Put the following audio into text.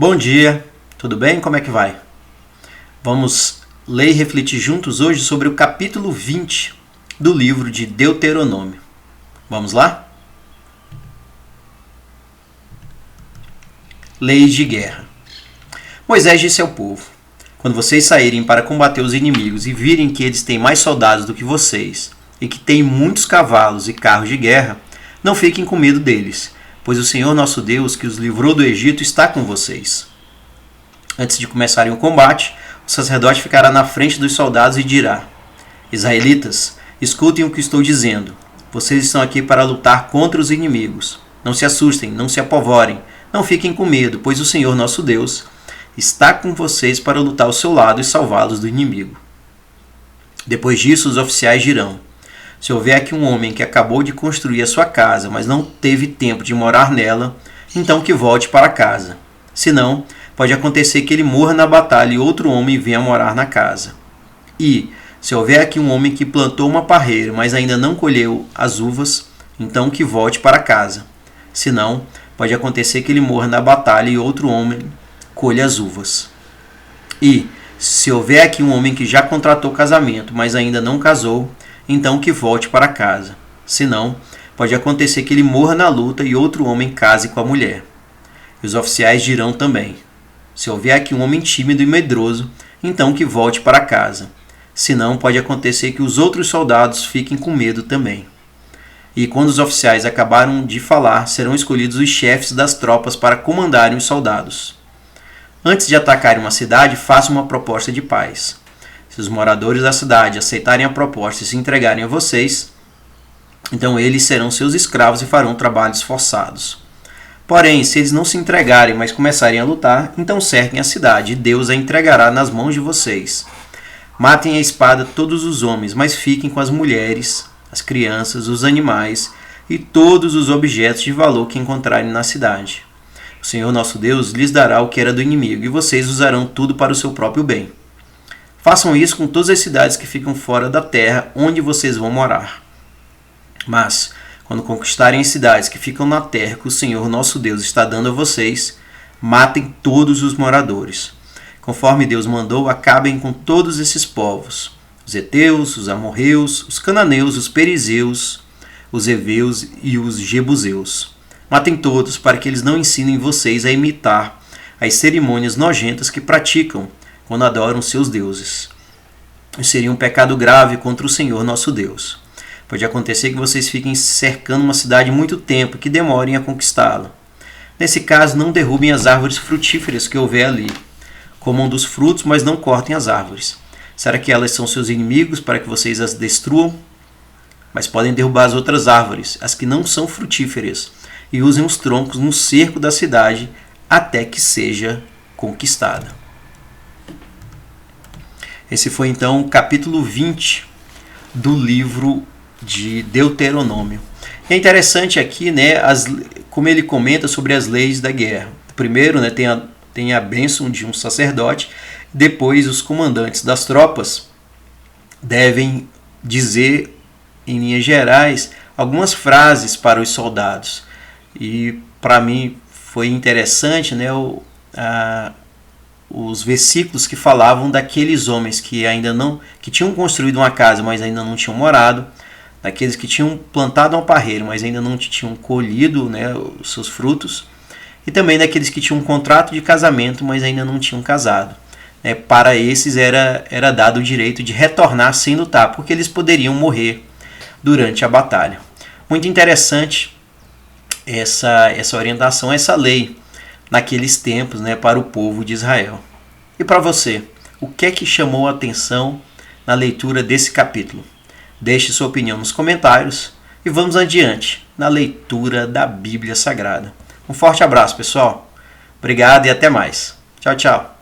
Bom dia, tudo bem? Como é que vai? Vamos ler e refletir juntos hoje sobre o capítulo 20 do livro de Deuteronômio. Vamos lá? Leis de guerra. Moisés disse ao povo: quando vocês saírem para combater os inimigos e virem que eles têm mais soldados do que vocês e que têm muitos cavalos e carros de guerra, não fiquem com medo deles, pois o Senhor nosso Deus, que os livrou do Egito, está com vocês. Antes de começarem o combate, o sacerdote ficará na frente dos soldados e dirá: Israelitas, escutem o que estou dizendo. Vocês estão aqui para lutar contra os inimigos. Não se assustem, não se apavorem, não fiquem com medo, pois o Senhor nosso Deus está com vocês para lutar ao seu lado e salvá-los do inimigo. Depois disso, os oficiais dirão: se houver aqui um homem que acabou de construir a sua casa, mas não teve tempo de morar nela, então que volte para casa. Senão, pode acontecer que ele morra na batalha e outro homem venha morar na casa. E, se houver aqui um homem que plantou uma parreira, mas ainda não colheu as uvas, então que volte para casa. Senão, pode acontecer que ele morra na batalha e outro homem colha as uvas. E, se houver aqui um homem que já contratou casamento, mas ainda não casou, então que volte para casa. Senão, pode acontecer que ele morra na luta e outro homem case com a mulher. E os oficiais dirão também: se houver aqui um homem tímido e medroso, então que volte para casa. Senão, pode acontecer que os outros soldados fiquem com medo também. E quando os oficiais acabaram de falar, serão escolhidos os chefes das tropas para comandarem os soldados. Antes de atacarem uma cidade, façam uma proposta de paz. Se os moradores da cidade aceitarem a proposta e se entregarem a vocês, então eles serão seus escravos e farão trabalhos forçados. Porém, se eles não se entregarem, mas começarem a lutar, então cerquem a cidade, e Deus a entregará nas mãos de vocês. Matem a espada todos os homens, mas fiquem com as mulheres, as crianças, os animais e todos os objetos de valor que encontrarem na cidade. O Senhor nosso Deus lhes dará o que era do inimigo, e vocês usarão tudo para o seu próprio bem. Façam isso com todas as cidades que ficam fora da terra onde vocês vão morar. Mas, quando conquistarem as cidades que ficam na terra que o Senhor nosso Deus está dando a vocês, matem todos os moradores. Conforme Deus mandou, acabem com todos esses povos: os heteus, os amorreus, os cananeus, os perizeus, os heveus e os jebuseus. Matem todos, para que eles não ensinem vocês a imitar as cerimônias nojentas que praticam quando adoram seus deuses. Isso seria um pecado grave contra o Senhor nosso Deus. Pode acontecer que vocês fiquem cercando uma cidade muito tempo e que demorem a conquistá-la. Nesse caso, não derrubem as árvores frutíferas que houver ali. Comam dos frutos, mas não cortem as árvores. Será que elas são seus inimigos para que vocês as destruam? Mas podem derrubar as outras árvores, as que não são frutíferas, e usem os troncos no cerco da cidade até que seja conquistada. Esse foi então o capítulo 20 do livro de Deuteronômio. É interessante aqui, né, como ele comenta sobre as leis da guerra. Primeiro, né, tem a bênção de um sacerdote. Depois, os comandantes das tropas devem dizer, em linhas gerais, algumas frases para os soldados. E para mim foi interessante, né, os versículos que falavam daqueles homens que tinham construído uma casa, mas ainda não tinham morado, daqueles que tinham plantado uma parreira, mas ainda não tinham colhido, né, os seus frutos, e também daqueles que tinham um contrato de casamento, mas ainda não tinham casado. Para esses era dado o direito de retornar sem lutar, porque eles poderiam morrer durante a batalha. Muito interessante essa orientação, essa lei naqueles tempos, né, para o povo de Israel. E para você, o que é que chamou a atenção na leitura desse capítulo? Deixe sua opinião nos comentários e vamos adiante na leitura da Bíblia Sagrada. Um forte abraço, pessoal. Obrigado e até mais. Tchau, tchau.